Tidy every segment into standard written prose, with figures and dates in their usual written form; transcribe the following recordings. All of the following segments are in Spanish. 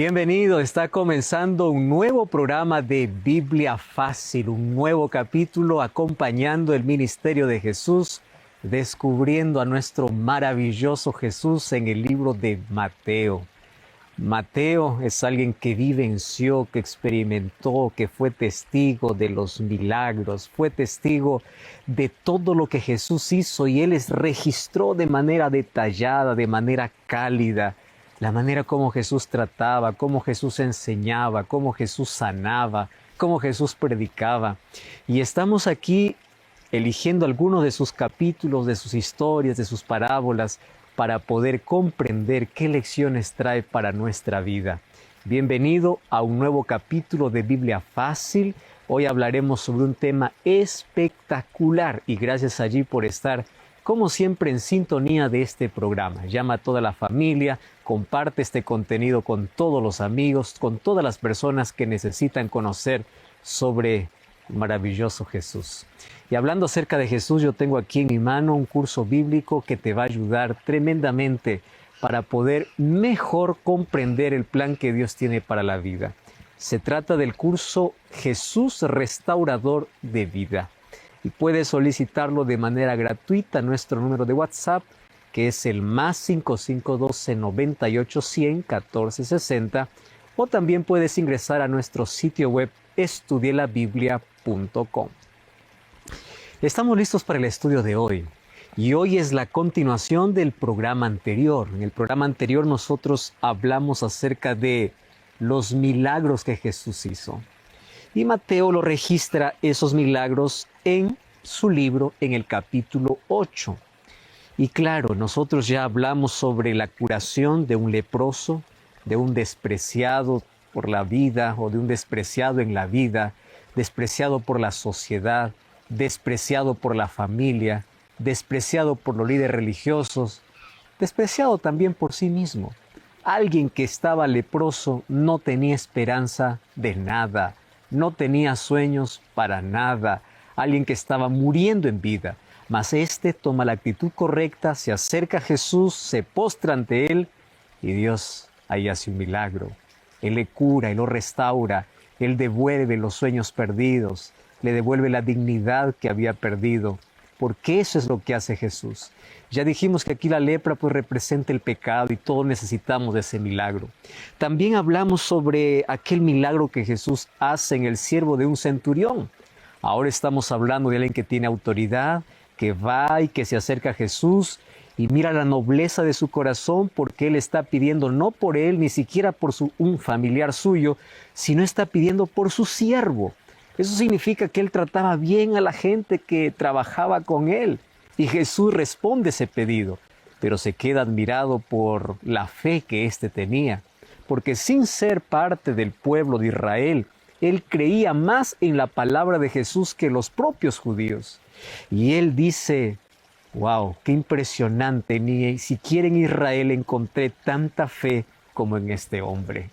Bienvenido, está comenzando un nuevo programa de Biblia Fácil, un nuevo capítulo acompañando el ministerio de Jesús, descubriendo a nuestro maravilloso Jesús en el libro de Mateo. Mateo es alguien que vivenció, que experimentó, que fue testigo de los milagros, fue testigo de todo lo que Jesús hizo y él les registró de manera detallada, de manera cálida, la manera como Jesús trataba, cómo Jesús enseñaba, cómo Jesús sanaba, cómo Jesús predicaba. Y estamos aquí eligiendo algunos de sus capítulos, de sus historias, de sus parábolas, para poder comprender qué lecciones trae para nuestra vida. Bienvenido a un nuevo capítulo de Biblia Fácil. Hoy hablaremos sobre un tema espectacular y gracias allí por estar como siempre en sintonía de este programa. Llama a toda la familia, comparte este contenido con todos los amigos, con todas las personas que necesitan conocer sobre el maravilloso Jesús. Y hablando acerca de Jesús, yo tengo aquí en mi mano un curso bíblico que te va a ayudar tremendamente para poder mejor comprender el plan que Dios tiene para la vida. Se trata del curso Jesús Restaurador de Vida. Y puedes solicitarlo de manera gratuita a nuestro número de WhatsApp, que es el +5512 98 100 1460, o también puedes ingresar a nuestro sitio web estudielabiblia.com. Estamos listos para el estudio de hoy, y hoy es la continuación del programa anterior. En el programa anterior nosotros hablamos acerca de los milagros que Jesús hizo. Y Mateo lo registra esos milagros en su libro, en el capítulo 8. Y claro, nosotros ya hablamos sobre la curación de un leproso, de un despreciado por la vida o de un despreciado en la vida, despreciado por la sociedad, despreciado por la familia, despreciado por los líderes religiosos, despreciado también por sí mismo. Alguien que estaba leproso no tenía esperanza de nada. No tenía sueños para nada. Alguien que estaba muriendo en vida. Mas este toma la actitud correcta, se acerca a Jesús, se postra ante Él y Dios ahí hace un milagro. Él le cura, Él lo restaura, Él devuelve los sueños perdidos, le devuelve la dignidad que había perdido. Porque eso es lo que hace Jesús. Ya dijimos que aquí la lepra pues representa el pecado y todos necesitamos de ese milagro. También hablamos sobre aquel milagro que Jesús hace en el siervo de un centurión. Ahora estamos hablando de alguien que tiene autoridad, que va y que se acerca a Jesús y mira la nobleza de su corazón porque él está pidiendo no por él, ni siquiera por un familiar suyo, sino está pidiendo por su siervo. Eso significa que él trataba bien a la gente que trabajaba con él. Y Jesús responde ese pedido, pero se queda admirado por la fe que éste tenía. Porque sin ser parte del pueblo de Israel, él creía más en la palabra de Jesús que los propios judíos. Y él dice, wow, qué impresionante, ni siquiera en Israel encontré tanta fe como en este hombre.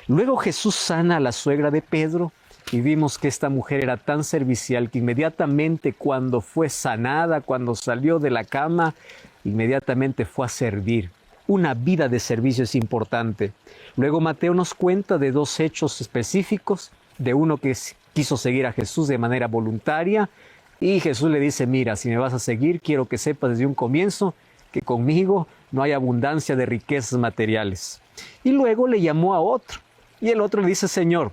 Luego Jesús sana a la suegra de Pedro, y vimos que esta mujer era tan servicial que inmediatamente cuando fue sanada, cuando salió de la cama, inmediatamente fue a servir. Una vida de servicio es importante. Luego Mateo nos cuenta de dos hechos específicos, de uno que quiso seguir a Jesús de manera voluntaria, y Jesús le dice, mira, si me vas a seguir, quiero que sepas desde un comienzo que conmigo no hay abundancia de riquezas materiales. Y luego le llamó a otro, y el otro le dice, Señor,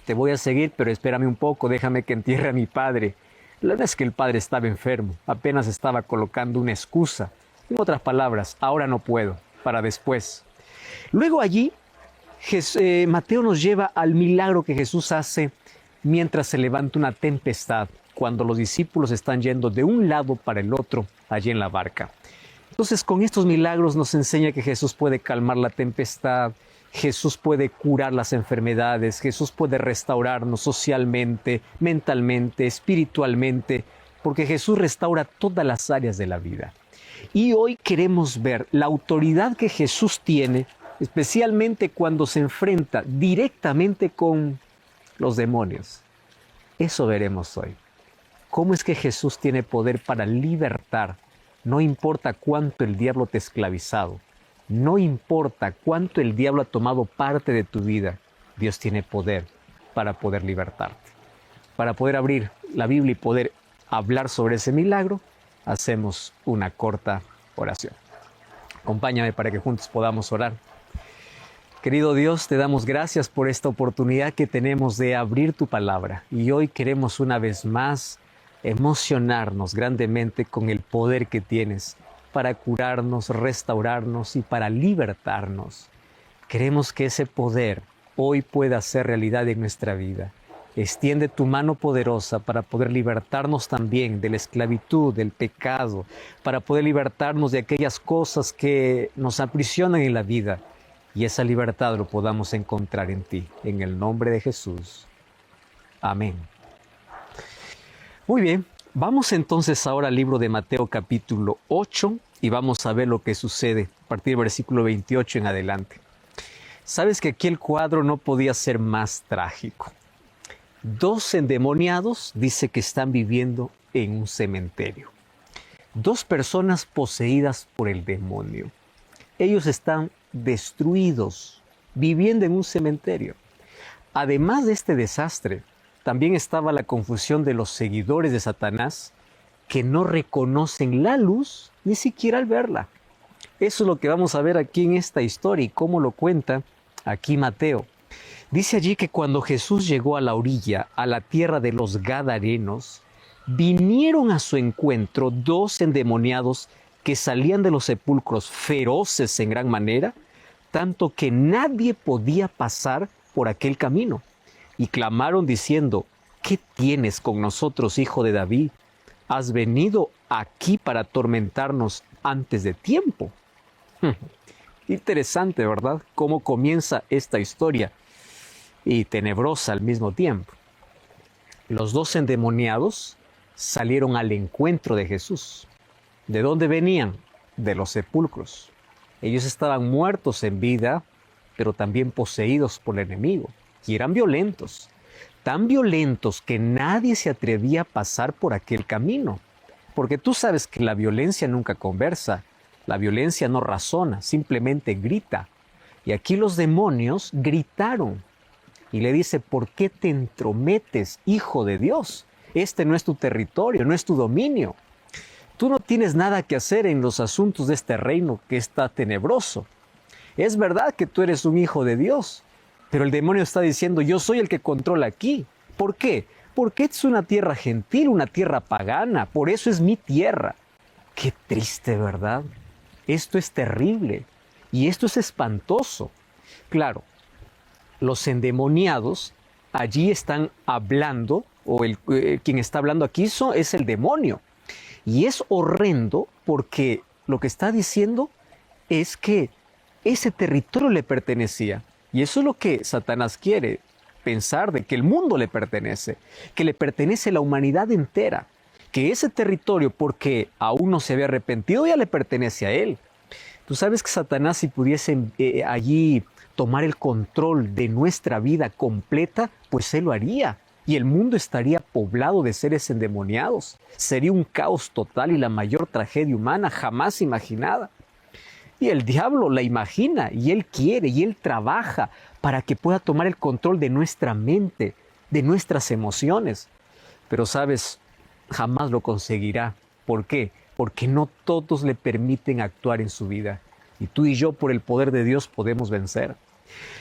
te voy a seguir, pero espérame un poco, déjame que entierre a mi padre. La verdad es que el padre estaba enfermo, apenas estaba colocando una excusa. En otras palabras, ahora no puedo, para después. Luego allí, Mateo nos lleva al milagro que Jesús hace mientras se levanta una tempestad, cuando los discípulos están yendo de un lado para el otro, allí en la barca. Entonces, con estos milagros nos enseña que Jesús puede calmar la tempestad, Jesús puede curar las enfermedades, Jesús puede restaurarnos socialmente, mentalmente, espiritualmente, porque Jesús restaura todas las áreas de la vida. Y hoy queremos ver la autoridad que Jesús tiene, especialmente cuando se enfrenta directamente con los demonios. Eso veremos hoy. ¿Cómo es que Jesús tiene poder para libertar? No importa cuánto el diablo te ha esclavizado. No importa cuánto el diablo ha tomado parte de tu vida, Dios tiene poder para poder libertarte. Para poder abrir la Biblia y poder hablar sobre ese milagro, hacemos una corta oración. Acompáñame para que juntos podamos orar. Querido Dios, te damos gracias por esta oportunidad que tenemos de abrir tu palabra. Y hoy queremos una vez más emocionarnos grandemente con el poder que tienes para curarnos, restaurarnos y para libertarnos. Queremos que ese poder hoy pueda ser realidad en nuestra vida. Extiende tu mano poderosa para poder libertarnos también de la esclavitud, del pecado, para poder libertarnos de aquellas cosas que nos aprisionan en la vida. Y esa libertad lo podamos encontrar en ti, en el nombre de Jesús. Amén. Muy bien, vamos entonces ahora al libro de Mateo capítulo 8 y vamos a ver lo que sucede a partir del versículo 28 en adelante. Sabes que aquí el cuadro no podía ser más trágico. 2 endemoniados dice que están viviendo en un cementerio. 2 personas poseídas por el demonio. Ellos están destruidos, viviendo en un cementerio. Además de este desastre, también estaba la confusión de los seguidores de Satanás que no reconocen la luz ni siquiera al verla. Eso es lo que vamos a ver aquí en esta historia y cómo lo cuenta aquí Mateo. Dice allí que cuando Jesús llegó a la orilla, a la tierra de los Gadarenos, vinieron a su encuentro 2 endemoniados que salían de los sepulcros feroces en gran manera, tanto que nadie podía pasar por aquel camino. Y clamaron diciendo: ¿qué tienes con nosotros, hijo de David? ¿Has venido aquí para atormentarnos antes de tiempo? Interesante, ¿verdad? Cómo comienza esta historia. Y tenebrosa al mismo tiempo. Los 2 endemoniados salieron al encuentro de Jesús. ¿De dónde venían? De los sepulcros. Ellos estaban muertos en vida, pero también poseídos por el enemigo. Y eran violentos. Tan violentos que nadie se atrevía a pasar por aquel camino. Porque tú sabes que la violencia nunca conversa. La violencia no razona, simplemente grita. Y aquí los demonios gritaron. Y le dice: ¿por qué te entrometes, hijo de Dios? Este no es tu territorio, no es tu dominio. Tú no tienes nada que hacer en los asuntos de este reino que está tenebroso. Es verdad que tú eres un hijo de Dios, pero el demonio está diciendo: yo soy el que controla aquí. ¿Por qué? Porque es una tierra gentil, una tierra pagana, por eso es mi tierra. Qué triste, ¿verdad? Esto es terrible y esto es espantoso. Claro, los endemoniados allí están hablando, o quien está hablando aquí es el demonio. Y es horrendo porque lo que está diciendo es que ese territorio le pertenecía. Y eso es lo que Satanás quiere, pensar de que el mundo le pertenece, que le pertenece la humanidad entera, que ese territorio, porque aún no se había arrepentido, ya le pertenece a él. Tú sabes que Satanás, si pudiese allí tomar el control de nuestra vida completa, pues él lo haría. Y el mundo estaría poblado de seres endemoniados. Sería un caos total y la mayor tragedia humana jamás imaginada. Y el diablo la imagina, y él quiere, y él trabaja para que pueda tomar el control de nuestra mente, de nuestras emociones. Pero sabes, jamás lo conseguirá. ¿Por qué? Porque no todos le permiten actuar en su vida. Y tú y yo, por el poder de Dios, podemos vencer.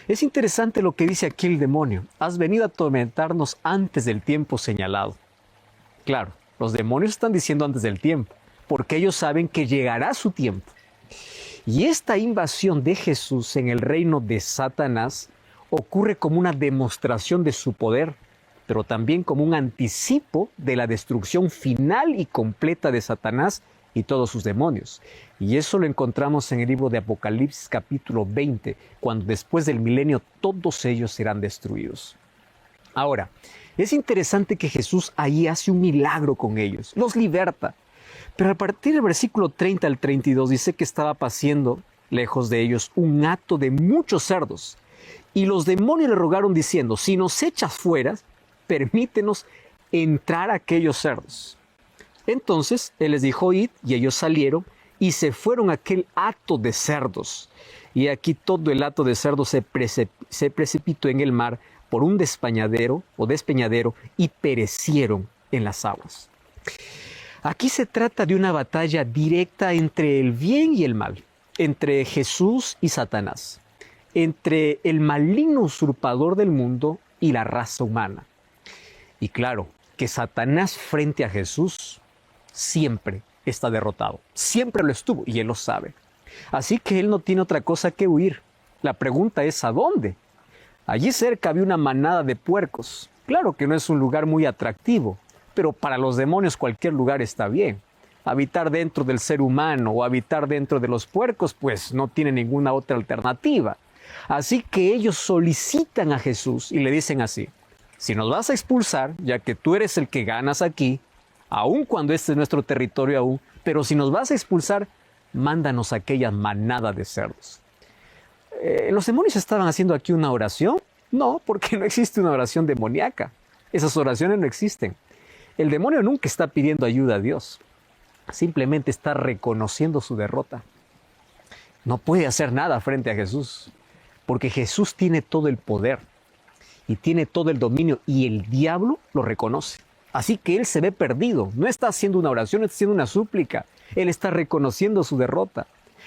Es interesante lo que dice aquí el demonio: has venido a atormentarnos antes del tiempo señalado. Claro, los demonios están diciendo antes del tiempo, porque ellos saben que llegará su tiempo. Y esta invasión de Jesús en el reino de Satanás ocurre como una demostración de su poder, pero también como un anticipo de la destrucción final y completa de Satanás y todos sus demonios. Y eso lo encontramos en el libro de Apocalipsis capítulo 20, cuando después del milenio todos ellos serán destruidos. Ahora, es interesante que Jesús ahí hace un milagro con ellos, los liberta. Pero a partir del versículo 30 al 32 dice que estaba pasando lejos de ellos un hato de muchos cerdos. Y los demonios le rogaron diciendo: si nos echas fuera, permítenos entrar a aquellos cerdos. Entonces él les dijo: id, y ellos salieron y se fueron a aquel hato de cerdos. Y aquí todo el hato de cerdos se precipitó en el mar por un despeñadero y perecieron en las aguas. Aquí se trata de una batalla directa entre el bien y el mal, entre Jesús y Satanás, entre el maligno usurpador del mundo y la raza humana. Y claro, que Satanás frente a Jesús siempre está derrotado, siempre lo estuvo y él lo sabe. Así que él no tiene otra cosa que huir. La pregunta es ¿a dónde? Allí cerca había una manada de puercos. Claro que no es un lugar muy atractivo, pero para los demonios cualquier lugar está bien. Habitar dentro del ser humano o habitar dentro de los puercos, pues no tiene ninguna otra alternativa. Así que ellos solicitan a Jesús y le dicen así: si nos vas a expulsar, ya que tú eres el que ganas aquí, aun cuando este es nuestro territorio aún, pero si nos vas a expulsar, mándanos aquella manada de cerdos. ¿Los demonios estaban haciendo aquí una oración? No, porque no existe una oración demoníaca. Esas oraciones no existen. El demonio nunca está pidiendo ayuda a Dios. Simplemente está reconociendo su derrota. No puede hacer nada frente a Jesús, porque Jesús tiene todo el poder y tiene todo el dominio y el diablo lo reconoce. Así que él se ve perdido. No está haciendo una oración, está haciendo una súplica. Él está reconociendo su derrota.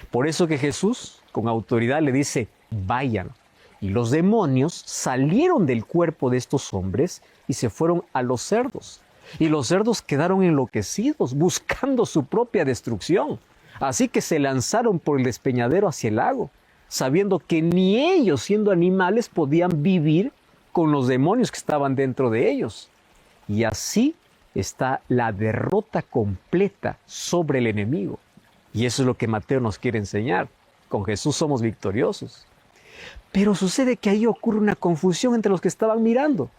Por eso que Jesús, con autoridad, le dice: vayan. Y los demonios salieron del cuerpo de estos hombres y se fueron a los cerdos. Y los cerdos quedaron enloquecidos, buscando su propia destrucción. Así que se lanzaron por el despeñadero hacia el lago, sabiendo que ni ellos, siendo animales, podían vivir con los demonios que estaban dentro de ellos. Y así está la derrota completa sobre el enemigo. Y eso es lo que Mateo nos quiere enseñar. Con Jesús somos victoriosos. Pero sucede que ahí ocurre una confusión entre los que estaban mirando.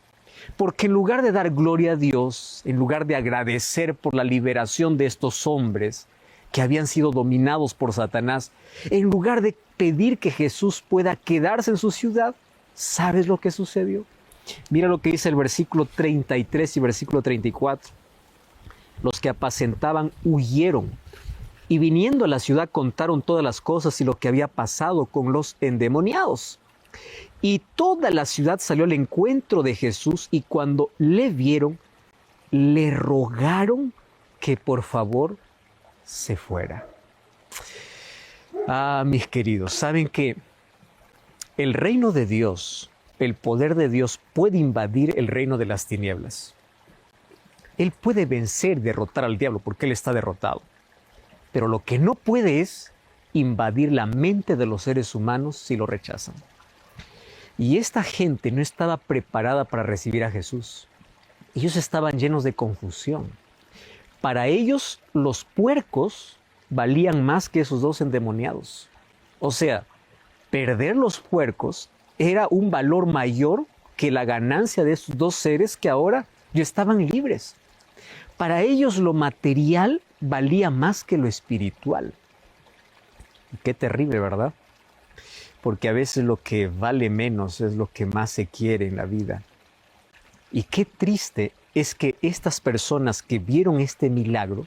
Porque en lugar de dar gloria a Dios, en lugar de agradecer por la liberación de estos hombres que habían sido dominados por Satanás, en lugar de pedir que Jesús pueda quedarse en su ciudad, ¿sabes lo que sucedió? Mira lo que dice el versículo 33 y versículo 34. Los que apacentaban huyeron y viniendo a la ciudad contaron todas las cosas y lo que había pasado con los endemoniados. Y toda la ciudad salió al encuentro de Jesús y cuando le vieron, le rogaron que por favor se fuera. Mis queridos, ¿saben que el reino de Dios, el poder de Dios puede invadir el reino de las tinieblas? Él puede vencer, derrotar al diablo porque él está derrotado. Pero lo que no puede es invadir la mente de los seres humanos si lo rechazan. Y esta gente no estaba preparada para recibir a Jesús. Ellos estaban llenos de confusión. Para ellos, los puercos valían más que esos dos endemoniados. O sea, perder los puercos era un valor mayor que la ganancia de esos dos seres que ahora ya estaban libres. Para ellos lo material valía más que lo espiritual. Y qué terrible, ¿verdad? Porque a veces lo que vale menos es lo que más se quiere en la vida. Y qué triste es que estas personas que vieron este milagro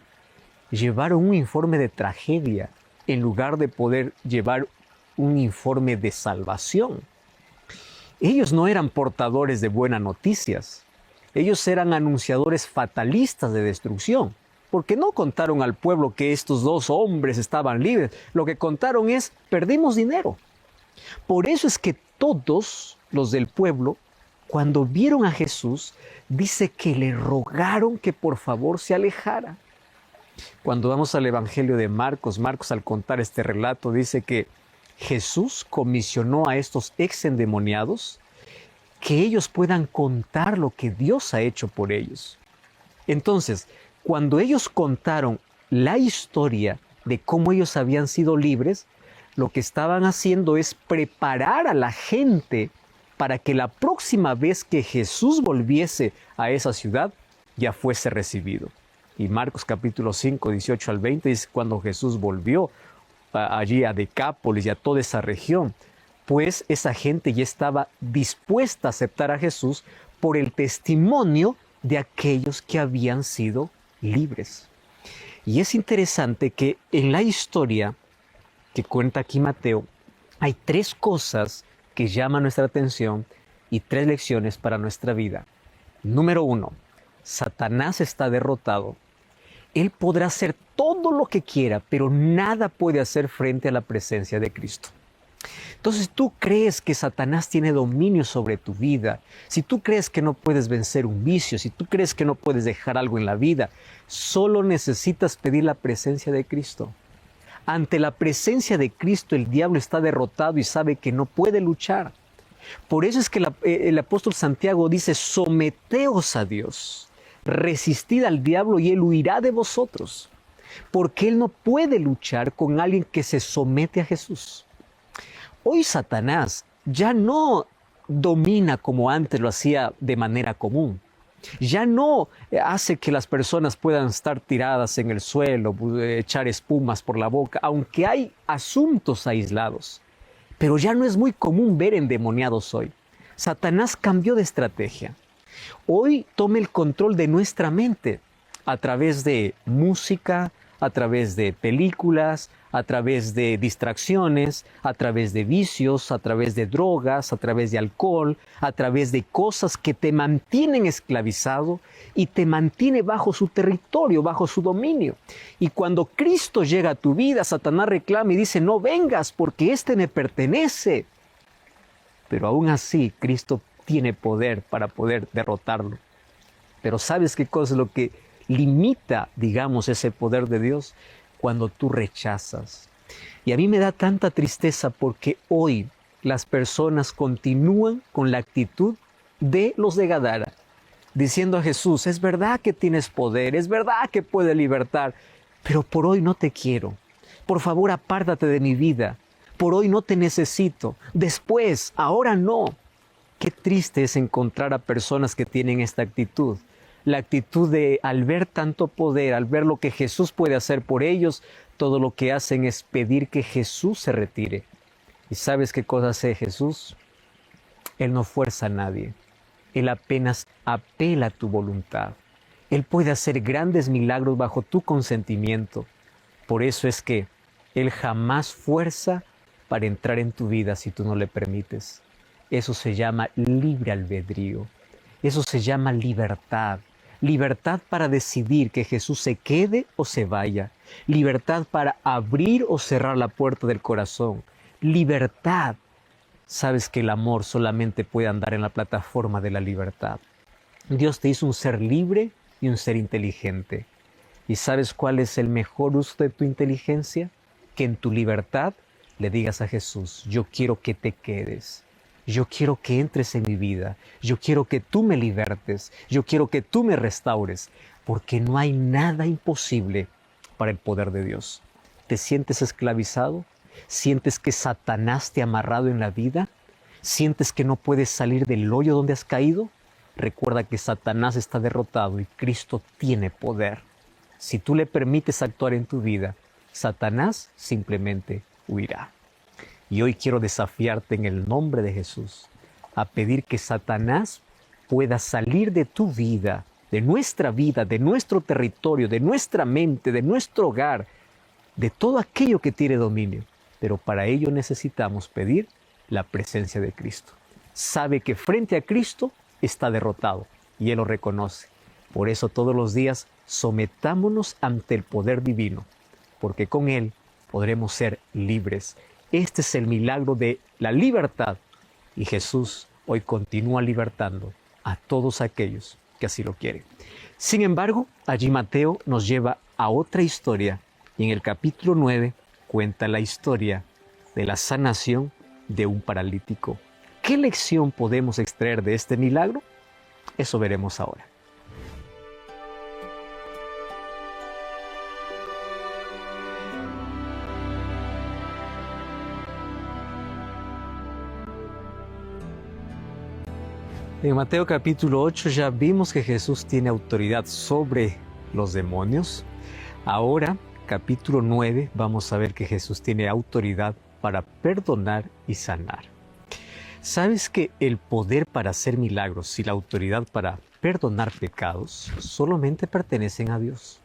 llevaron un informe de tragedia en lugar de poder llevar un informe de salvación. Ellos no eran portadores de buenas noticias. Ellos eran anunciadores fatalistas de destrucción, porque no contaron al pueblo que estos dos hombres estaban libres. Lo que contaron es: perdimos dinero. Por eso es que todos los del pueblo, cuando vieron a Jesús, dice que le rogaron que por favor se alejara. Cuando vamos al Evangelio de Marcos, al contar este relato dice que Jesús comisionó a estos ex-endemoniados que ellos puedan contar lo que Dios ha hecho por ellos. Entonces, cuando ellos contaron la historia de cómo ellos habían sido libres, lo que estaban haciendo es preparar a la gente para que la próxima vez que Jesús volviese a esa ciudad, ya fuese recibido. Y Marcos capítulo 5, 18 al 20 dice: cuando Jesús volvió allí a Decápolis y a toda esa región, pues esa gente ya estaba dispuesta a aceptar a Jesús por el testimonio de aquellos que habían sido libres. Y es interesante que en la historia que cuenta aquí Mateo, hay tres cosas que llaman nuestra atención y tres lecciones para nuestra vida. Número uno, Satanás está derrotado. Él podrá hacer todo lo que quiera, pero nada puede hacer frente a la presencia de Cristo. Entonces, tú crees que Satanás tiene dominio sobre tu vida, si tú crees que no puedes vencer un vicio, si tú crees que no puedes dejar algo en la vida, solo necesitas pedir la presencia de Cristo. Ante la presencia de Cristo, el diablo está derrotado y sabe que no puede luchar. Por eso es que el apóstol Santiago dice, someteos a Dios, resistid al diablo y él huirá de vosotros. Porque él no puede luchar con alguien que se somete a Jesús. Hoy Satanás ya no domina como antes lo hacía de manera común. Ya no hace que las personas puedan estar tiradas en el suelo, echar espumas por la boca, aunque hay asuntos aislados. Pero ya no es muy común ver endemoniados hoy. Satanás cambió de estrategia. Hoy toma el control de nuestra mente a través de música, a través de películas, a través de distracciones, a través de vicios, a través de drogas, a través de alcohol, a través de cosas que te mantienen esclavizado y te mantiene bajo su territorio, bajo su dominio. Y cuando Cristo llega a tu vida, Satanás reclama y dice, no vengas porque este me pertenece. Pero aún así, Cristo tiene poder para poder derrotarlo. Pero ¿sabes qué cosa es lo que limita, digamos, ese poder de Dios? Cuando tú rechazas. Y a mí me da tanta tristeza porque hoy las personas continúan con la actitud de los de Gadara, diciendo a Jesús, es verdad que tienes poder, es verdad que puedes libertar, pero por hoy no te quiero. Por favor, apártate de mi vida. Por hoy no te necesito. Después, ahora no. Qué triste es encontrar a personas que tienen esta actitud. La actitud de, al ver tanto poder, al ver lo que Jesús puede hacer por ellos, todo lo que hacen es pedir que Jesús se retire. ¿Y sabes qué cosa hace Jesús? Él no fuerza a nadie. Él apenas apela a tu voluntad. Él puede hacer grandes milagros bajo tu consentimiento. Por eso es que Él jamás fuerza para entrar en tu vida si tú no le permites. Eso se llama libre albedrío. Eso se llama libertad. Libertad para decidir que Jesús se quede o se vaya. Libertad para abrir o cerrar la puerta del corazón. Libertad. Sabes que el amor solamente puede andar en la plataforma de la libertad. Dios te hizo un ser libre y un ser inteligente. ¿Y sabes cuál es el mejor uso de tu inteligencia? Que en tu libertad le digas a Jesús, yo quiero que te quedes. Yo quiero que entres en mi vida, yo quiero que tú me libertes, yo quiero que tú me restaures, porque no hay nada imposible para el poder de Dios. ¿Te sientes esclavizado? ¿Sientes que Satanás te ha amarrado en la vida? ¿Sientes que no puedes salir del hoyo donde has caído? Recuerda que Satanás está derrotado y Cristo tiene poder. Si tú le permites actuar en tu vida, Satanás simplemente huirá. Y hoy quiero desafiarte en el nombre de Jesús a pedir que Satanás pueda salir de tu vida, de nuestro territorio, de nuestra mente, de nuestro hogar, de todo aquello que tiene dominio. Pero para ello necesitamos pedir la presencia de Cristo. Sabe que frente a Cristo está derrotado y Él lo reconoce. Por eso todos los días sometámonos ante el poder divino, porque con Él podremos ser libres. Este es el milagro de la libertad y Jesús hoy continúa libertando a todos aquellos que así lo quieren. Sin embargo, allí Mateo nos lleva a otra historia y en el capítulo 9 cuenta la historia de la sanación de un paralítico. ¿Qué lección podemos extraer de este milagro? Eso veremos ahora. En Mateo capítulo 8 ya vimos que Jesús tiene autoridad sobre los demonios. Ahora, capítulo 9, vamos a ver que Jesús tiene autoridad para perdonar y sanar. ¿Sabes que el poder para hacer milagros y la autoridad para perdonar pecados solamente pertenecen a Dios?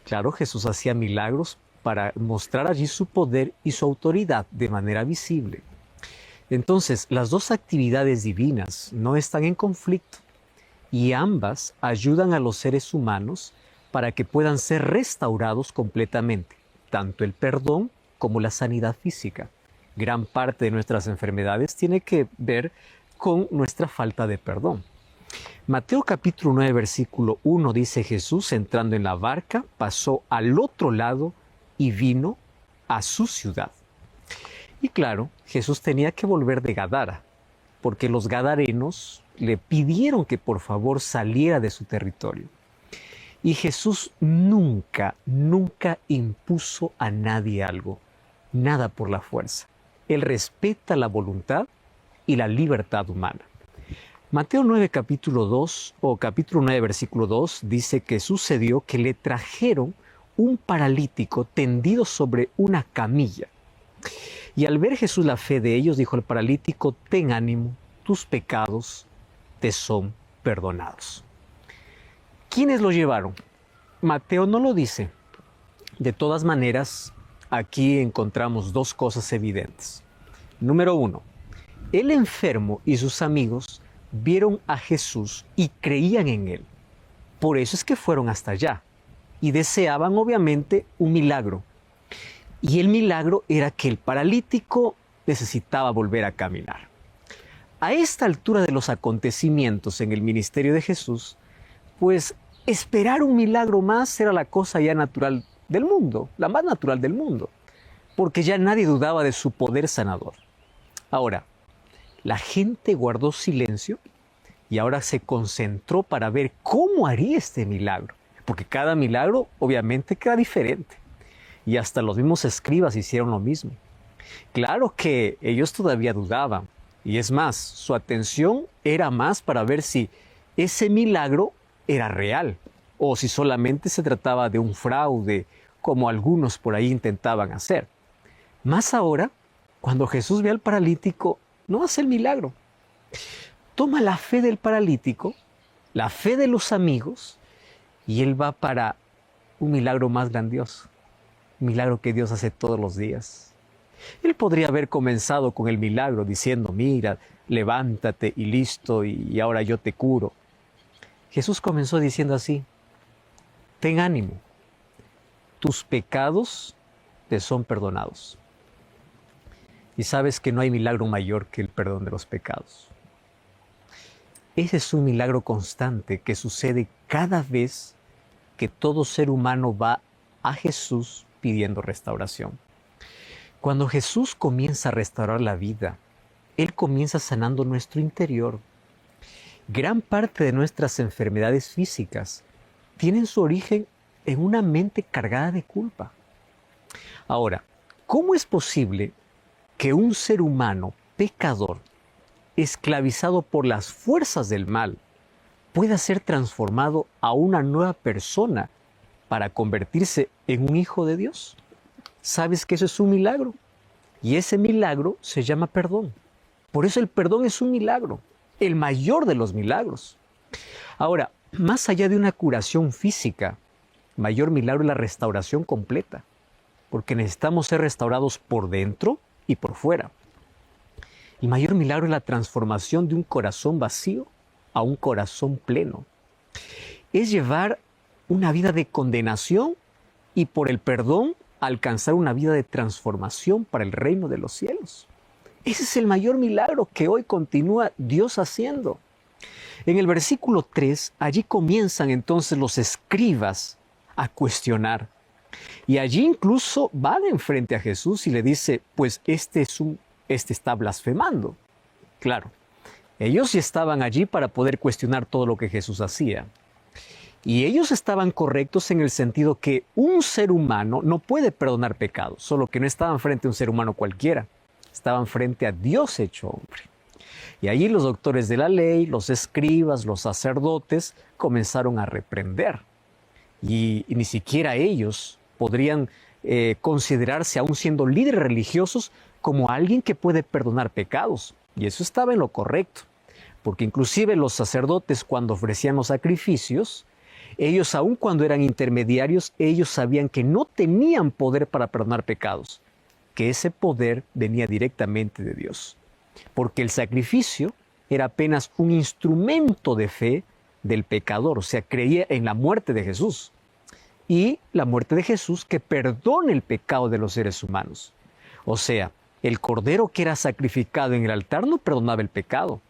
Claro, Jesús hacía milagros para mostrar allí su poder y su autoridad de manera visible. Entonces, las dos actividades divinas no están en conflicto y ambas ayudan a los seres humanos para que puedan ser restaurados completamente, tanto el perdón como la sanidad física. Gran parte de nuestras enfermedades tiene que ver con nuestra falta de perdón. Mateo capítulo 9, versículo 1 dice: Jesús, entrando en la barca, pasó al otro lado y vino a su ciudad. Y claro, Jesús tenía que volver de Gadara, porque los gadarenos le pidieron que por favor saliera de su territorio. Y Jesús nunca impuso a nadie algo, nada por la fuerza. Él respeta la voluntad y la libertad humana. Mateo 9, capítulo 2, o capítulo 9, versículo 2, dice que sucedió que le trajeron un paralítico tendido sobre una camilla. Y al ver Jesús la fe de ellos, dijo al paralítico: ten ánimo, tus pecados te son perdonados. ¿Quiénes lo llevaron? Mateo no lo dice. De todas maneras, aquí encontramos dos cosas evidentes. Número 1, el enfermo y sus amigos vieron a Jesús y creían en él. Por eso es que fueron hasta allá y deseaban obviamente un milagro. Y el milagro era que el paralítico necesitaba volver a caminar. A esta altura de los acontecimientos en el ministerio de Jesús, pues esperar un milagro más era la cosa ya natural del mundo, la más natural del mundo, porque ya nadie dudaba de su poder sanador. Ahora, la gente guardó silencio y ahora se concentró para ver cómo haría este milagro, porque cada milagro obviamente queda diferente. Y hasta los mismos escribas hicieron lo mismo. Claro que ellos todavía dudaban, y es más, su atención era más para ver si ese milagro era real, o si solamente se trataba de un fraude, como algunos por ahí intentaban hacer. Más ahora, cuando Jesús ve al paralítico, no hace el milagro. Toma la fe del paralítico, la fe de los amigos, y él va para un milagro más grandioso. Un milagro que Dios hace todos los días. Él podría haber comenzado con el milagro diciendo: mira, levántate y listo, y ahora yo te curo. Jesús comenzó diciendo así: ten ánimo, tus pecados te son perdonados. Y sabes que no hay milagro mayor que el perdón de los pecados. Ese es un milagro constante que sucede cada vez que todo ser humano va a Jesús pidiendo restauración. Cuando Jesús comienza a restaurar la vida, Él comienza sanando nuestro interior. Gran parte de nuestras enfermedades físicas tienen su origen en una mente cargada de culpa. Ahora, ¿cómo es posible que un ser humano pecador, esclavizado por las fuerzas del mal, pueda ser transformado a una nueva persona para convertirse en un hijo de Dios? ¿Sabes que eso es un milagro? Y ese milagro se llama perdón. Por eso el perdón es un milagro, el mayor de los milagros. Ahora, más allá de una curación física, mayor milagro es la restauración completa, porque necesitamos ser restaurados por dentro y por fuera. El mayor milagro es la transformación de un corazón vacío a un corazón pleno. Es llevar una vida de condenación y por el perdón alcanzar una vida de transformación para el reino de los cielos. Ese es el mayor milagro que hoy continúa Dios haciendo. En el versículo 3, allí comienzan entonces los escribas a cuestionar. Y allí incluso van enfrente a Jesús y le dice: pues este está blasfemando. Claro, ellos sí estaban allí para poder cuestionar todo lo que Jesús hacía. Y ellos estaban correctos en el sentido que un ser humano no puede perdonar pecados, solo que no estaban frente a un ser humano cualquiera, estaban frente a Dios hecho hombre. Y allí los doctores de la ley, los escribas, los sacerdotes comenzaron a reprender. Y ni siquiera ellos podrían considerarse, aún siendo líderes religiosos, como alguien que puede perdonar pecados. Y eso estaba en lo correcto, porque inclusive los sacerdotes, cuando ofrecían los sacrificios, Ellos, aun cuando eran intermediarios, ellos sabían que no tenían poder para perdonar pecados, que ese poder venía directamente de Dios, porque el sacrificio era apenas un instrumento de fe del pecador, o sea, creía en la muerte de Jesús y la muerte de Jesús que perdona el pecado de los seres humanos. O sea, el cordero que era sacrificado en el altar no perdonaba el pecado.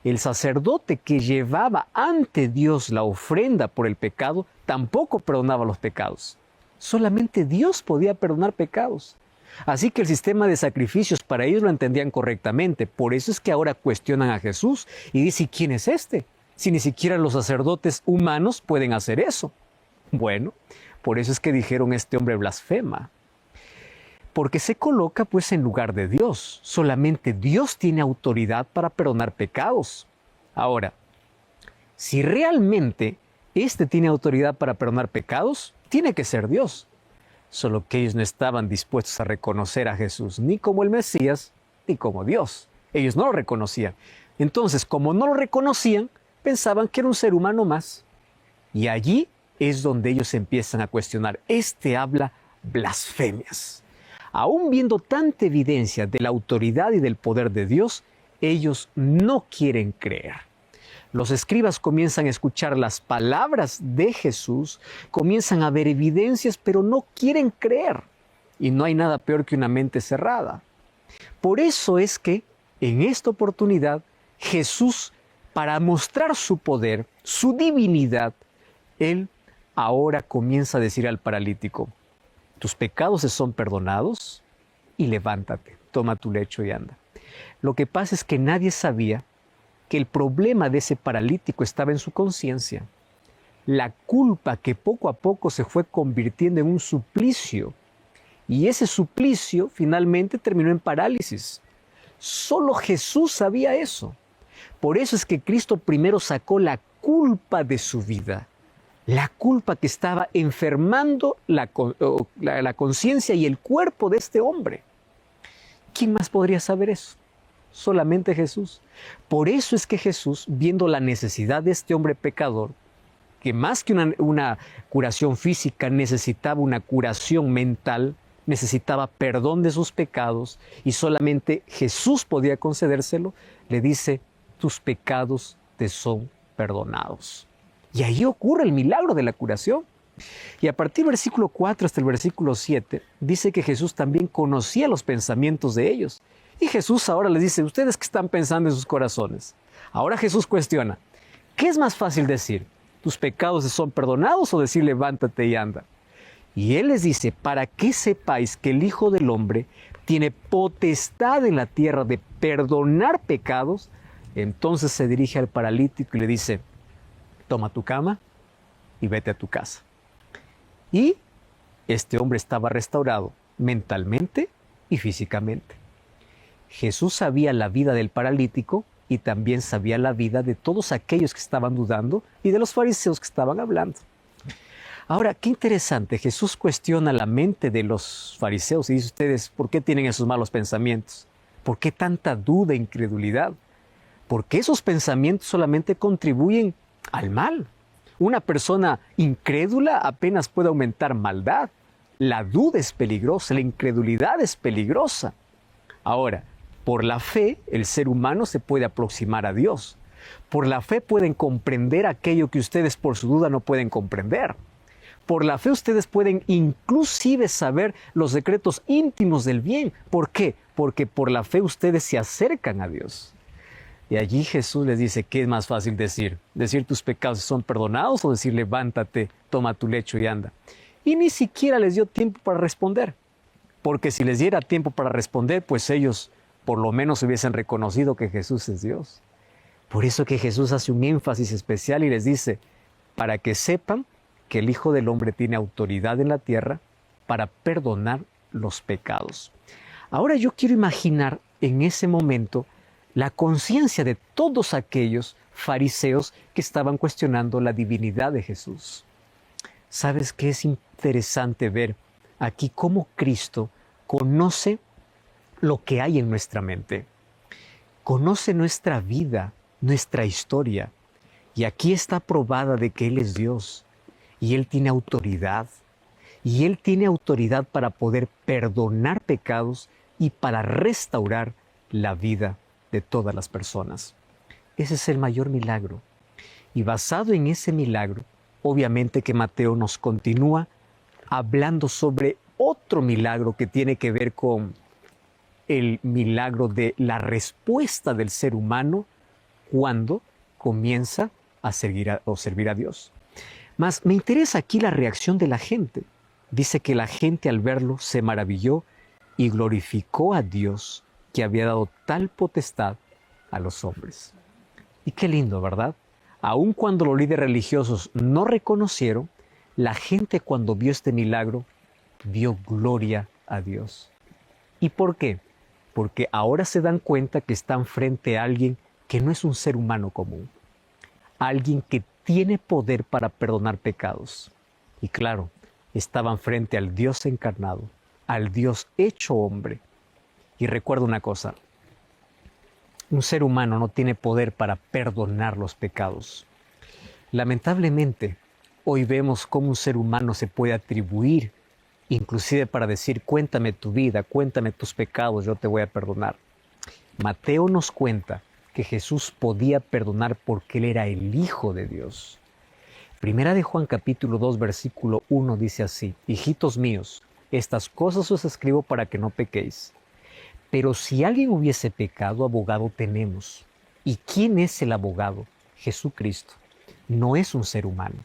El sacerdote que llevaba ante Dios la ofrenda por el pecado tampoco perdonaba los pecados. Solamente Dios podía perdonar pecados. Así que el sistema de sacrificios para ellos lo entendían correctamente. Por eso es que ahora cuestionan a Jesús y dicen, ¿quién es este? Si ni siquiera los sacerdotes humanos pueden hacer eso. Bueno, por eso es que dijeron este hombre blasfema. Porque se coloca pues en lugar de Dios. Solamente Dios tiene autoridad para perdonar pecados. Ahora, si realmente éste tiene autoridad para perdonar pecados, tiene que ser Dios. Solo que ellos no estaban dispuestos a reconocer a Jesús ni como el Mesías ni como Dios. Ellos no lo reconocían. Entonces, como no lo reconocían, pensaban que era un ser humano más. Y allí es donde ellos empiezan a cuestionar. Este habla blasfemias. Aún viendo tanta evidencia de la autoridad y del poder de Dios, ellos no quieren creer. Los escribas comienzan a escuchar las palabras de Jesús, comienzan a ver evidencias, pero no quieren creer. Y no hay nada peor que una mente cerrada. Por eso es que, en esta oportunidad, Jesús, para mostrar su poder, su divinidad, Él ahora comienza a decir al paralítico, tus pecados se son perdonados y levántate, toma tu lecho y anda. Lo que pasa es que nadie sabía que el problema de ese paralítico estaba en su conciencia. La culpa que poco a poco se fue convirtiendo en un suplicio. Y ese suplicio finalmente terminó en parálisis. Solo Jesús sabía eso. Por eso es que Cristo primero sacó la culpa de su vida. La culpa que estaba enfermando la conciencia y el cuerpo de este hombre. ¿Quién más podría saber eso? Solamente Jesús. Por eso es que Jesús, viendo la necesidad de este hombre pecador, que más que una curación física necesitaba una curación mental, necesitaba perdón de sus pecados y solamente Jesús podía concedérselo, le dice, tus pecados te son perdonados. Y ahí ocurre el milagro de la curación. Y a partir del versículo 4 hasta el versículo 7, dice que Jesús también conocía los pensamientos de ellos. Y Jesús ahora les dice, ¿ustedes qué están pensando en sus corazones? Ahora Jesús cuestiona, ¿qué es más fácil decir? ¿Tus pecados te son perdonados o decir levántate y anda? Y Él les dice, para que sepáis que el Hijo del Hombre tiene potestad en la tierra de perdonar pecados, entonces se dirige al paralítico y le dice, toma tu cama y vete a tu casa. Y este hombre estaba restaurado mentalmente y físicamente. Jesús sabía la vida del paralítico y también sabía la vida de todos aquellos que estaban dudando y de los fariseos que estaban hablando. Ahora, qué interesante, Jesús cuestiona la mente de los fariseos y dice, ustedes, ¿por qué tienen esos malos pensamientos? ¿Por qué tanta duda e incredulidad? Porque esos pensamientos solamente contribuyen al mal. Una persona incrédula apenas puede aumentar maldad. La duda es peligrosa, la incredulidad es peligrosa. Ahora, por la fe, el ser humano se puede aproximar a Dios. Por la fe pueden comprender aquello que ustedes por su duda no pueden comprender. Por la fe ustedes pueden inclusive saber los secretos íntimos del bien. ¿Por qué? Porque por la fe ustedes se acercan a Dios. Y allí Jesús les dice, ¿qué es más fácil decir? ¿Decir tus pecados son perdonados o decir levántate, toma tu lecho y anda? Y ni siquiera les dio tiempo para responder. Porque si les diera tiempo para responder, pues ellos por lo menos hubiesen reconocido que Jesús es Dios. Por eso que Jesús hace un énfasis especial y les dice, para que sepan que el Hijo del Hombre tiene autoridad en la tierra para perdonar los pecados. Ahora yo quiero imaginar en ese momento la conciencia de todos aquellos fariseos que estaban cuestionando la divinidad de Jesús. ¿Sabes qué es interesante ver aquí cómo Cristo conoce lo que hay en nuestra mente? Conoce nuestra vida, nuestra historia. Y aquí está probada de que Él es Dios. y Él tiene autoridad. Y Él tiene autoridad para poder perdonar pecados y para restaurar la vida de todas las personas. Ese es el mayor milagro. Y basado en ese milagro, obviamente que Mateo nos continúa hablando sobre otro milagro que tiene que ver con el milagro de la respuesta del ser humano cuando comienza a servir a Dios. Mas me interesa aquí la reacción de la gente. Dice que la gente al verlo se maravilló y glorificó a Dios que había dado tal potestad a los hombres. Y qué lindo, ¿verdad? Aun cuando los líderes religiosos no reconocieron, la gente cuando vio este milagro dio gloria a Dios. ¿Y por qué? Porque ahora se dan cuenta que están frente a alguien que no es un ser humano común. Alguien que tiene poder para perdonar pecados. Y claro, estaban frente al Dios encarnado, al Dios hecho hombre. Y recuerda una cosa, un ser humano no tiene poder para perdonar los pecados. Lamentablemente, hoy vemos cómo un ser humano se puede atribuir, inclusive para decir, cuéntame tu vida, cuéntame tus pecados, yo te voy a perdonar. Mateo nos cuenta que Jesús podía perdonar porque Él era el Hijo de Dios. Primera de Juan capítulo 2 versículo 1 dice así, hijitos míos, estas cosas os escribo para que no pequéis. Pero si alguien hubiese pecado, abogado tenemos. ¿Y quién es el abogado? Jesucristo. No es un ser humano.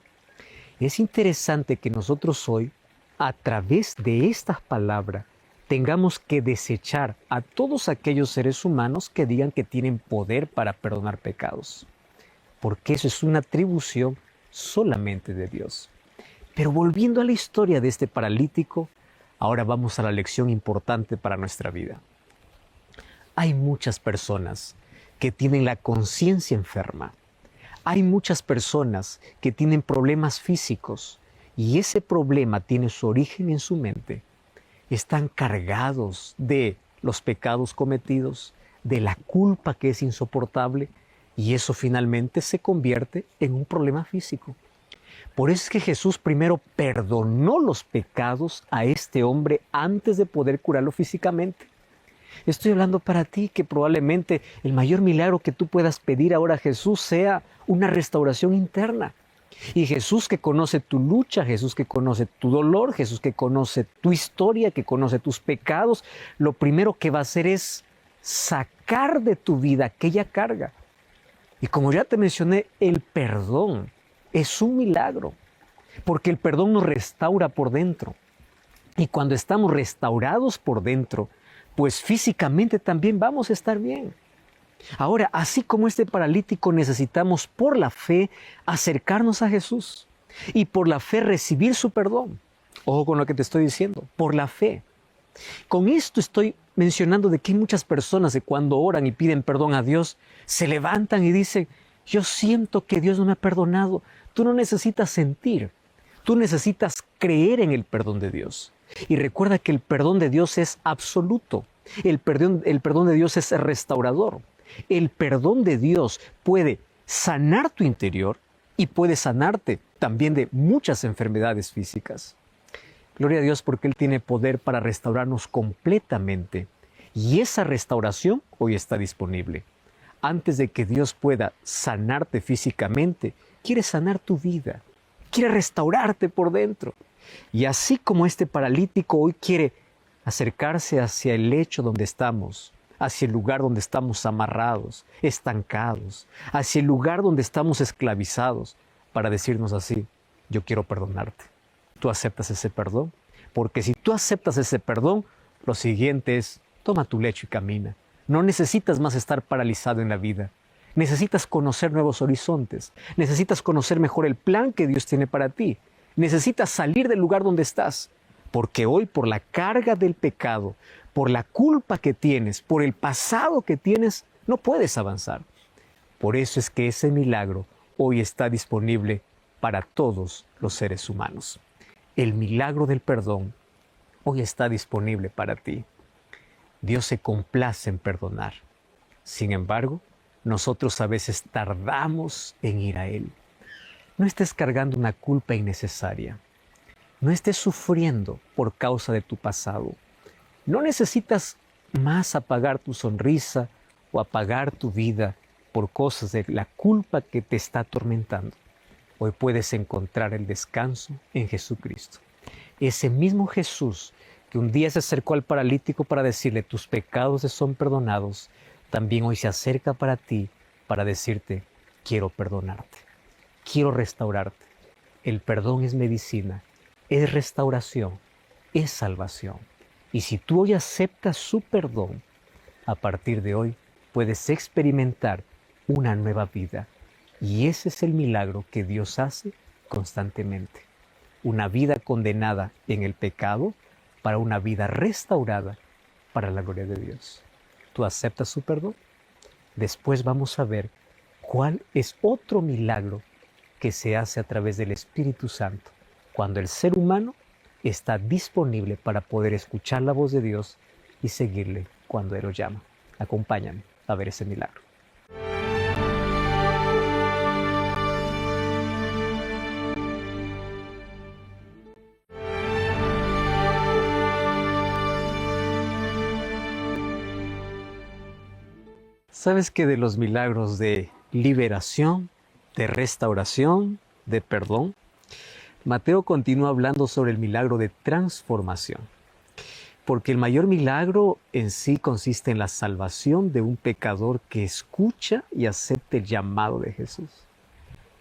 Es interesante que nosotros hoy, a través de estas palabras, tengamos que desechar a todos aquellos seres humanos que digan que tienen poder para perdonar pecados. Porque eso es una atribución solamente de Dios. Pero volviendo a la historia de este paralítico, ahora vamos a la lección importante para nuestra vida. Hay muchas personas que tienen la conciencia enferma. Hay muchas personas que tienen problemas físicos y ese problema tiene su origen en su mente. Están cargados de los pecados cometidos, de la culpa que es insoportable y eso finalmente se convierte en un problema físico. Por eso es que Jesús primero perdonó los pecados a este hombre antes de poder curarlo físicamente. Estoy hablando para ti que probablemente el mayor milagro que tú puedas pedir ahora a Jesús sea una restauración interna. Y Jesús que conoce tu lucha, Jesús que conoce tu dolor, Jesús que conoce tu historia, que conoce tus pecados, lo primero que va a hacer es sacar de tu vida aquella carga. Y como ya te mencioné, el perdón es un milagro, porque el perdón nos restaura por dentro. Y cuando estamos restaurados por dentro, pues físicamente también vamos a estar bien. Ahora, así como este paralítico, necesitamos por la fe acercarnos a Jesús y por la fe recibir su perdón. Ojo con lo que te estoy diciendo, por la fe. Con esto estoy mencionando de que hay muchas personas que cuando oran y piden perdón a Dios, se levantan y dicen, yo siento que Dios no me ha perdonado. Tú no necesitas sentir, tú necesitas creer en el perdón de Dios. Y recuerda que el perdón de Dios es absoluto. El perdón de Dios es restaurador. El perdón de Dios puede sanar tu interior y puede sanarte también de muchas enfermedades físicas. Gloria a Dios porque Él tiene poder para restaurarnos completamente. Y esa restauración hoy está disponible. Antes de que Dios pueda sanarte físicamente, quiere sanar tu vida. Quiere restaurarte por dentro. Y así como este paralítico hoy quiere acercarse hacia el lecho donde estamos, hacia el lugar donde estamos amarrados, estancados, hacia el lugar donde estamos esclavizados, para decirnos así, yo quiero perdonarte. ¿Tú aceptas ese perdón? Porque si tú aceptas ese perdón, lo siguiente es, toma tu lecho y camina. No necesitas más estar paralizado en la vida. Necesitas conocer nuevos horizontes. Necesitas conocer mejor el plan que Dios tiene para ti. Necesitas salir del lugar donde estás, porque hoy por la carga del pecado, por la culpa que tienes, por el pasado que tienes, no puedes avanzar. Por eso es que ese milagro hoy está disponible para todos los seres humanos. El milagro del perdón hoy está disponible para ti. Dios se complace en perdonar. Sin embargo, nosotros a veces tardamos en ir a Él. No estés cargando una culpa innecesaria. No estés sufriendo por causa de tu pasado. No necesitas más apagar tu sonrisa o apagar tu vida por cosas de la culpa que te está atormentando. Hoy puedes encontrar el descanso en Jesucristo. Ese mismo Jesús que un día se acercó al paralítico para decirle tus pecados te son perdonados, también hoy se acerca para ti para decirte quiero perdonarte, quiero restaurarte. El perdón es medicina, es restauración, es salvación. Y si tú hoy aceptas su perdón, a partir de hoy puedes experimentar una nueva vida. Y ese es el milagro que Dios hace constantemente. Una vida condenada en el pecado para una vida restaurada para la gloria de Dios. ¿Tú aceptas su perdón? Después vamos a ver cuál es otro milagro que se hace a través del Espíritu Santo, cuando el ser humano está disponible para poder escuchar la voz de Dios y seguirle cuando Él lo llama. Acompáñame a ver ese milagro. ¿Sabes que de los milagros de liberación, de restauración, de perdón, Mateo continúa hablando sobre el milagro de transformación? Porque el mayor milagro en sí consiste en la salvación de un pecador que escucha y acepta el llamado de Jesús.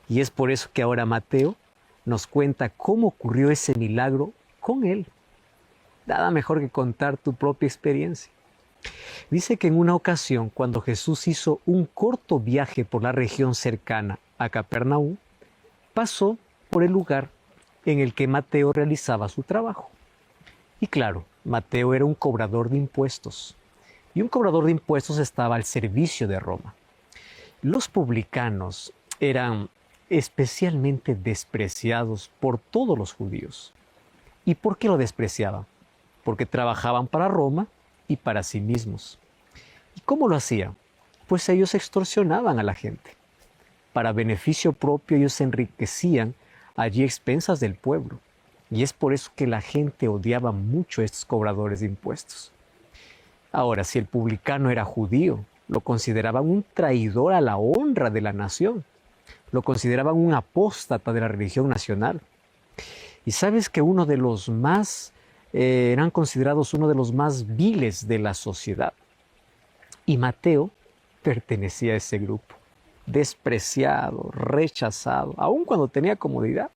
Y es por eso que ahora Mateo nos cuenta cómo ocurrió ese milagro con él. Nada mejor que contar tu propia experiencia. Dice que en una ocasión, cuando Jesús hizo un corto viaje por la región cercana a Capernaum, pasó por el lugar en el que Mateo realizaba su trabajo. Y claro, Mateo era un cobrador de impuestos. Y un cobrador de impuestos estaba al servicio de Roma. Los publicanos eran especialmente despreciados por todos los judíos. ¿Y por qué lo despreciaban? Porque trabajaban para Roma y para sí mismos. ¿Y cómo lo hacían? Pues ellos extorsionaban a la gente. Para beneficio propio ellos se enriquecían allí a expensas del pueblo. Y es por eso que la gente odiaba mucho a estos cobradores de impuestos. Ahora, si el publicano era judío, lo consideraban un traidor a la honra de la nación. Lo consideraban un apóstata de la religión nacional. Y sabes que eran considerados uno de los más viles de la sociedad. Y Mateo pertenecía a ese grupo, despreciado, rechazado, aun cuando tenía comodidad.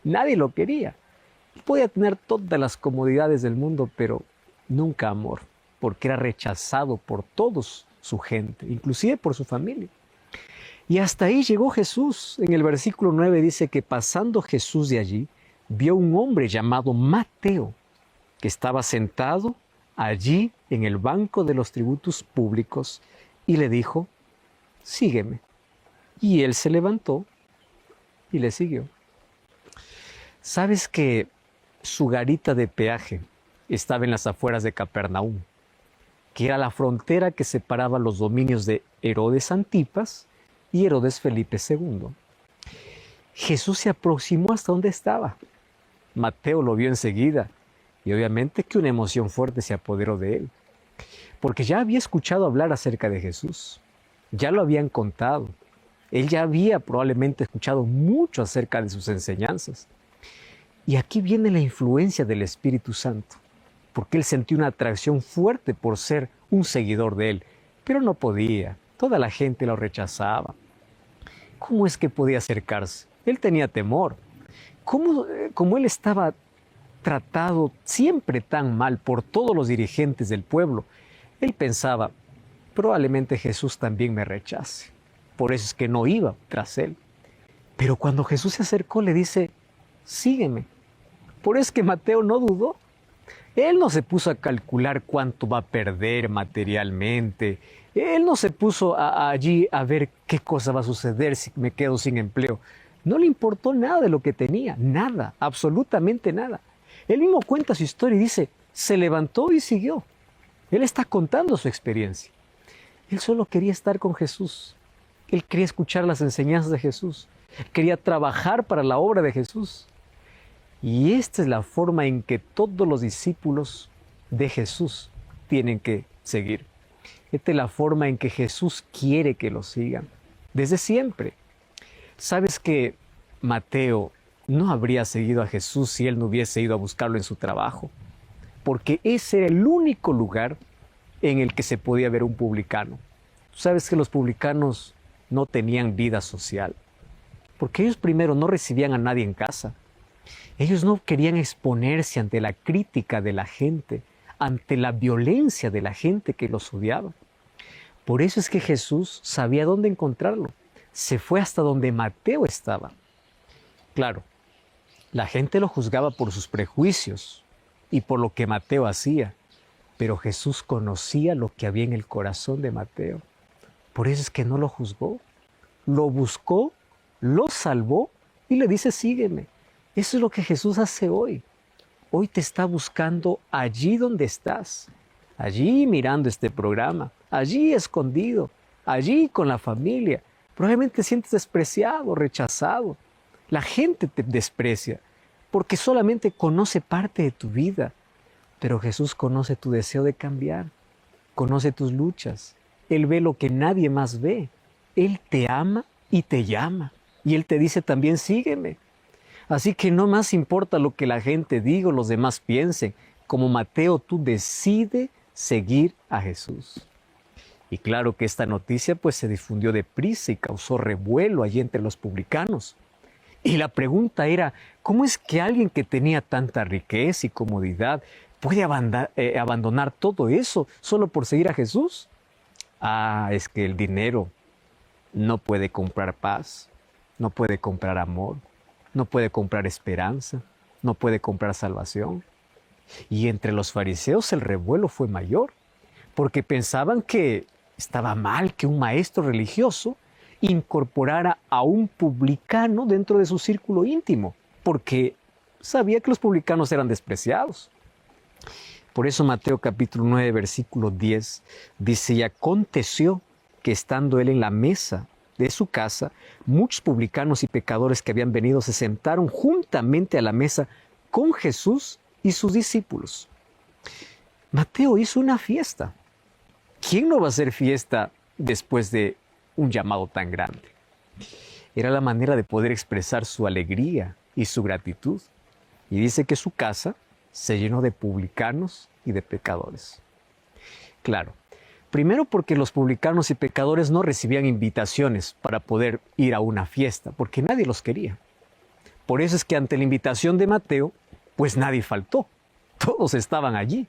Nadie lo quería. Podía tener todas las comodidades del mundo, pero nunca amor, porque era rechazado por todos su gente, inclusive por su familia. Y hasta ahí llegó Jesús. En el versículo 9 dice que pasando Jesús de allí, vio un hombre llamado Mateo, que estaba sentado allí en el banco de los tributos públicos, y le dijo, sígueme. Y él se levantó y le siguió. ¿Sabes que su garita de peaje estaba en las afueras de Capernaum, que era la frontera que separaba los dominios de Herodes Antipas y Herodes Felipe II? Jesús se aproximó hasta donde estaba. Mateo lo vio enseguida y obviamente que una emoción fuerte se apoderó de él, porque ya había escuchado hablar acerca de Jesús, ya lo habían contado, él ya había probablemente escuchado mucho acerca de sus enseñanzas. Y aquí viene la influencia del Espíritu Santo, porque él sentía una atracción fuerte por ser un seguidor de él, pero no podía, toda la gente lo rechazaba. ¿Cómo es que podía acercarse? Él tenía temor. Como él estaba tratado siempre tan mal por todos los dirigentes del pueblo, él pensaba, probablemente Jesús también me rechace. Por eso es que no iba tras él. Pero cuando Jesús se acercó, le dice, sígueme. Por eso es que Mateo no dudó. Él no se puso a calcular cuánto va a perder materialmente. Él no se puso allí a ver qué cosa va a suceder si me quedo sin empleo. No le importó nada de lo que tenía, nada, absolutamente nada. Él mismo cuenta su historia y dice, se levantó y siguió. Él está contando su experiencia. Él solo quería estar con Jesús. Él quería escuchar las enseñanzas de Jesús. quería trabajar para la obra de Jesús. Y esta es la forma en que todos los discípulos de Jesús tienen que seguir. Esta es la forma en que Jesús quiere que lo sigan, desde siempre. ¿Sabes que Mateo no habría seguido a Jesús si él no hubiese ido a buscarlo en su trabajo? Porque ese era el único lugar en el que se podía ver un publicano. Tú sabes que los publicanos no tenían vida social, porque ellos primero no recibían a nadie en casa. Ellos no querían exponerse ante la crítica de la gente, ante la violencia de la gente que los odiaba. Por eso es que Jesús sabía dónde encontrarlo. Se fue hasta donde Mateo estaba. Claro, la gente lo juzgaba por sus prejuicios y por lo que Mateo hacía, pero Jesús conocía lo que había en el corazón de Mateo. Por eso es que no lo juzgó. Lo buscó, lo salvó y le dice, sígueme. Eso es lo que Jesús hace hoy. Hoy te está buscando allí donde estás, allí mirando este programa, allí escondido, allí con la familia. Probablemente te sientes despreciado, rechazado. La gente te desprecia porque solamente conoce parte de tu vida. Pero Jesús conoce tu deseo de cambiar, conoce tus luchas. Él ve lo que nadie más ve. Él te ama y te llama. Y Él te dice también, sígueme. Así que no más importa lo que la gente diga o los demás piensen. Como Mateo, tú decides seguir a Jesús. Y claro que esta noticia pues se difundió deprisa y causó revuelo allí entre los publicanos. Y la pregunta era, ¿cómo es que alguien que tenía tanta riqueza y comodidad puede abandonar todo eso solo por seguir a Jesús? Ah, es que el dinero no puede comprar paz, no puede comprar amor, no puede comprar esperanza, no puede comprar salvación. Y entre los fariseos el revuelo fue mayor, porque pensaban que estaba mal que un maestro religioso incorporara a un publicano dentro de su círculo íntimo, porque sabía que los publicanos eran despreciados. Por eso Mateo capítulo 9, versículo 10 dice, y aconteció que estando él en la mesa de su casa, muchos publicanos y pecadores que habían venido se sentaron juntamente a la mesa con Jesús y sus discípulos. Mateo hizo una fiesta. ¿Quién no va a hacer fiesta después de un llamado tan grande? Era la manera de poder expresar su alegría y su gratitud. Y dice que su casa se llenó de publicanos y de pecadores. Claro, primero porque los publicanos y pecadores no recibían invitaciones para poder ir a una fiesta, porque nadie los quería. Por eso es que ante la invitación de Mateo, pues nadie faltó. Todos estaban allí.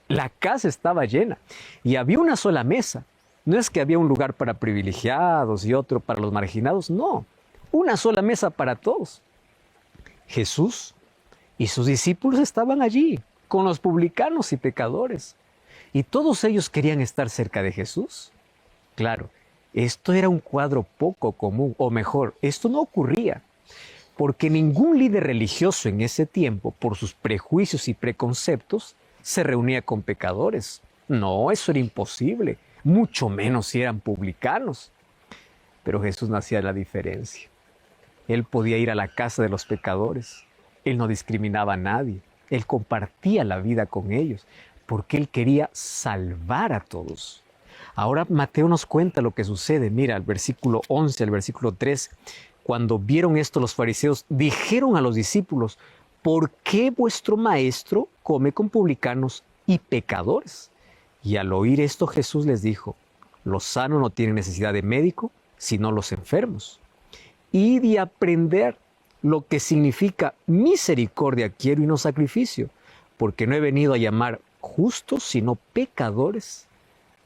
La casa estaba llena y había una sola mesa. No es que había un lugar para privilegiados y otro para los marginados, no. Una sola mesa para todos. Jesús y sus discípulos estaban allí, con los publicanos y pecadores. Y todos ellos querían estar cerca de Jesús. Claro, esto era un cuadro poco común, o mejor, esto no ocurría, porque ningún líder religioso en ese tiempo, por sus prejuicios y preconceptos, se reunía con pecadores. No, eso era imposible, mucho menos si eran publicanos. Pero Jesús no hacía la diferencia. Él podía ir a la casa de los pecadores. Él no discriminaba a nadie. Él compartía la vida con ellos, porque Él quería salvar a todos. Ahora Mateo nos cuenta lo que sucede. Mira, el versículo 11, el versículo 3. Cuando vieron esto los fariseos, dijeron a los discípulos, ¿por qué vuestro maestro come con publicanos y pecadores? Y al oír esto Jesús les dijo, los sanos no tienen necesidad de médico, sino los enfermos. Id y aprender lo que significa misericordia quiero y no sacrificio, porque no he venido a llamar justos, sino pecadores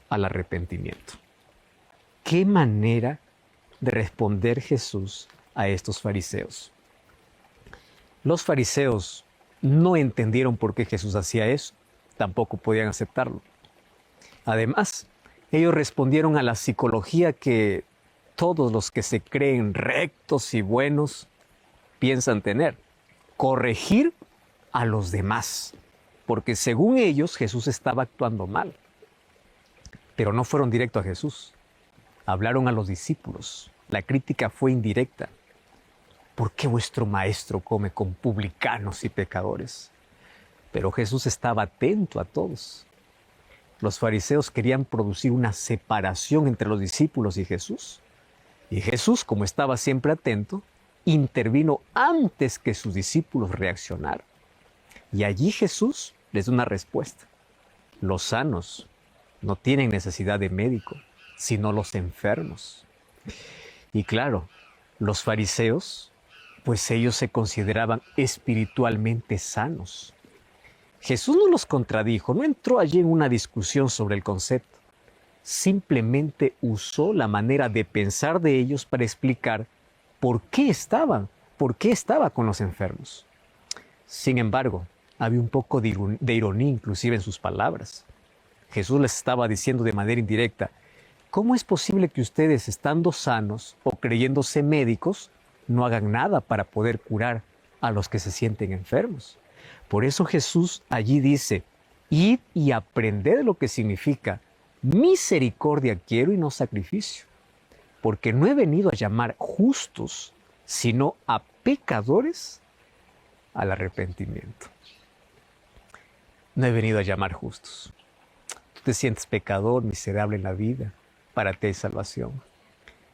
al arrepentimiento. ¿Qué manera de responder Jesús a estos fariseos? Los fariseos no entendieron por qué Jesús hacía eso, tampoco podían aceptarlo. Además, ellos respondieron a la psicología que todos los que se creen rectos y buenos piensan tener: corregir a los demás, porque según ellos Jesús estaba actuando mal. Pero no fueron directo a Jesús, hablaron a los discípulos. La crítica fue indirecta. ¿por qué vuestro maestro come con publicanos y pecadores? Pero Jesús estaba atento a todos. Los fariseos querían producir una separación entre los discípulos y Jesús. Y Jesús, como estaba siempre atento, intervino antes que sus discípulos reaccionaran. Y allí Jesús les da una respuesta. Los sanos no tienen necesidad de médico, sino los enfermos. Y claro, los fariseos, pues ellos se consideraban espiritualmente sanos. Jesús no los contradijo, no entró allí en una discusión sobre el concepto. Simplemente usó la manera de pensar de ellos para explicar por qué estaba con los enfermos. Sin embargo, había un poco de ironía inclusive en sus palabras. Jesús les estaba diciendo de manera indirecta, ¿cómo es posible que ustedes, estando sanos o creyéndose médicos, no hagan nada para poder curar a los que se sienten enfermos? Por eso Jesús allí dice, id y aprended lo que significa misericordia quiero y no sacrificio, porque no he venido a llamar justos, sino a pecadores al arrepentimiento. No he venido a llamar justos. Tú te sientes pecador, miserable en la vida, para ti hay salvación.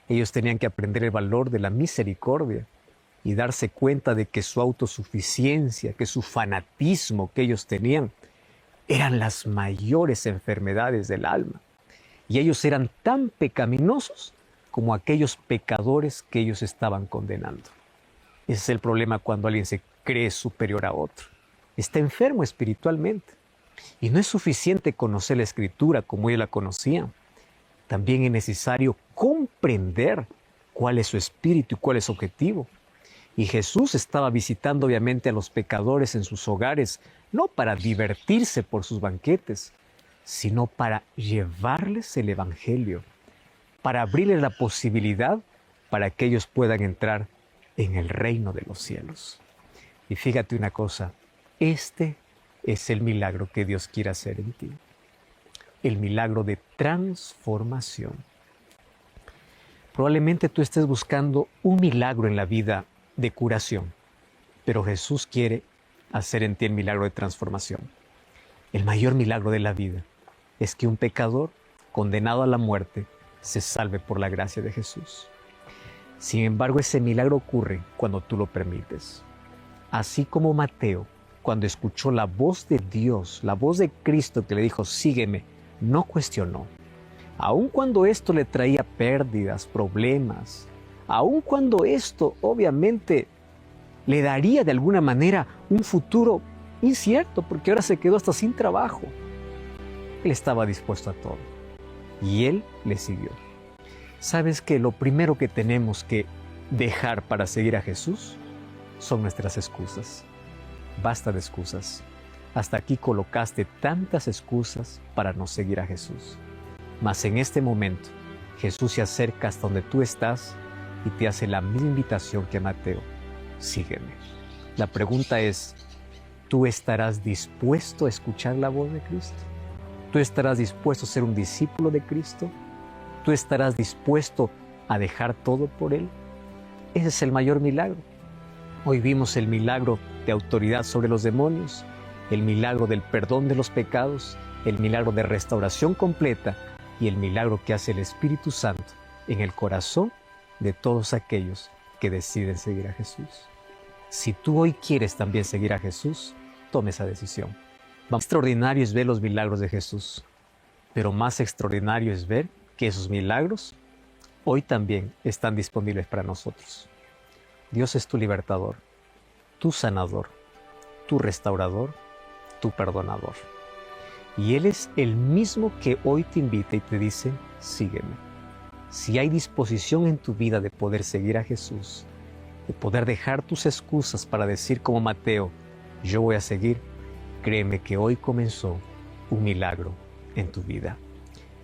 Ellos tenían que aprender el valor de la misericordia y darse cuenta de que su autosuficiencia, que su fanatismo que ellos tenían, eran las mayores enfermedades del alma. Y ellos eran tan pecaminosos como aquellos pecadores que ellos estaban condenando. Ese es el problema cuando alguien se cree superior a otro. Está enfermo espiritualmente. Y no es suficiente conocer la Escritura como ellos la conocían. También es necesario comprender cuál es su espíritu y cuál es su objetivo. Y Jesús estaba visitando obviamente a los pecadores en sus hogares, no para divertirse por sus banquetes, sino para llevarles el Evangelio, para abrirles la posibilidad para que ellos puedan entrar en el reino de los cielos. Y fíjate una cosa, este es el milagro que Dios quiere hacer en ti, el milagro de transformación. Probablemente tú estés buscando un milagro en la vida de curación, pero Jesús quiere hacer en ti el milagro de transformación. El mayor milagro de la vida es que un pecador condenado a la muerte se salve por la gracia de Jesús. Sin embargo, ese milagro ocurre cuando tú lo permites. Así como Mateo, cuando escuchó la voz de Dios, la voz de Cristo que le dijo, sígueme, no cuestionó. Aun cuando esto le traía pérdidas, problemas, aun cuando esto obviamente le daría de alguna manera un futuro incierto, porque ahora se quedó hasta sin trabajo. Él estaba dispuesto a todo y él le siguió. ¿Sabes que lo primero que tenemos que dejar para seguir a Jesús son nuestras excusas? Basta de excusas. Hasta aquí colocaste tantas excusas para no seguir a Jesús. Mas en este momento, Jesús se acerca hasta donde tú estás y te hace la misma invitación que a Mateo. Sígueme. La pregunta es, ¿tú estarás dispuesto a escuchar la voz de Cristo? ¿Tú estarás dispuesto a ser un discípulo de Cristo? ¿Tú estarás dispuesto a dejar todo por Él? Ese es el mayor milagro. Hoy vimos el milagro de autoridad sobre los demonios, el milagro del perdón de los pecados, el milagro de restauración completa y el milagro que hace el Espíritu Santo en el corazón de todos aquellos que deciden seguir a Jesús. Si tú hoy quieres también seguir a Jesús, tome esa decisión. Más extraordinario es ver los milagros de Jesús, pero más extraordinario es ver que esos milagros hoy también están disponibles para nosotros. Dios es tu libertador, tu sanador, tu restaurador, tu perdonador. Y Él es el mismo que hoy te invita y te dice, sígueme. Si hay disposición en tu vida de poder seguir a Jesús, de poder dejar tus excusas para decir como Mateo, yo voy a seguir, créeme que hoy comenzó un milagro en tu vida.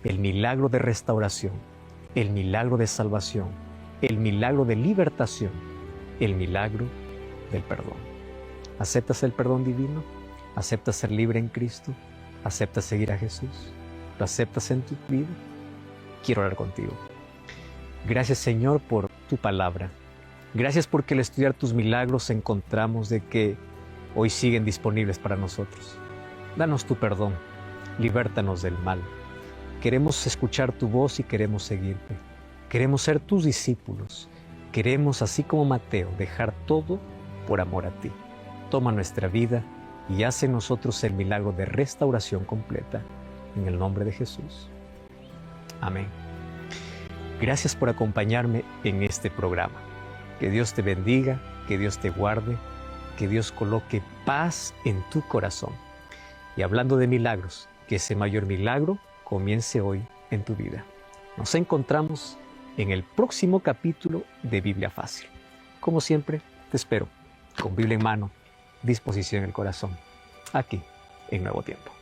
El milagro de restauración, el milagro de salvación, el milagro de libertación, el milagro del perdón. ¿Aceptas el perdón divino? ¿Aceptas ser libre en Cristo? ¿Aceptas seguir a Jesús? ¿Lo aceptas en tu vida? Quiero orar contigo. Gracias, Señor, por tu palabra. Gracias porque al estudiar tus milagros encontramos de que hoy siguen disponibles para nosotros. Danos tu perdón, libértanos del mal. Queremos escuchar tu voz y queremos seguirte. Queremos ser tus discípulos. Queremos, así como Mateo, dejar todo por amor a ti. Toma nuestra vida y haz en nosotros el milagro de restauración completa. En el nombre de Jesús. Amén. Gracias por acompañarme en este programa. Que Dios te bendiga, que Dios te guarde, que Dios coloque paz en tu corazón. Y hablando de milagros, que ese mayor milagro comience hoy en tu vida. Nos encontramos en el próximo capítulo de Biblia Fácil. Como siempre, te espero, con Biblia en mano, disposición en el corazón, aquí en Nuevo Tiempo.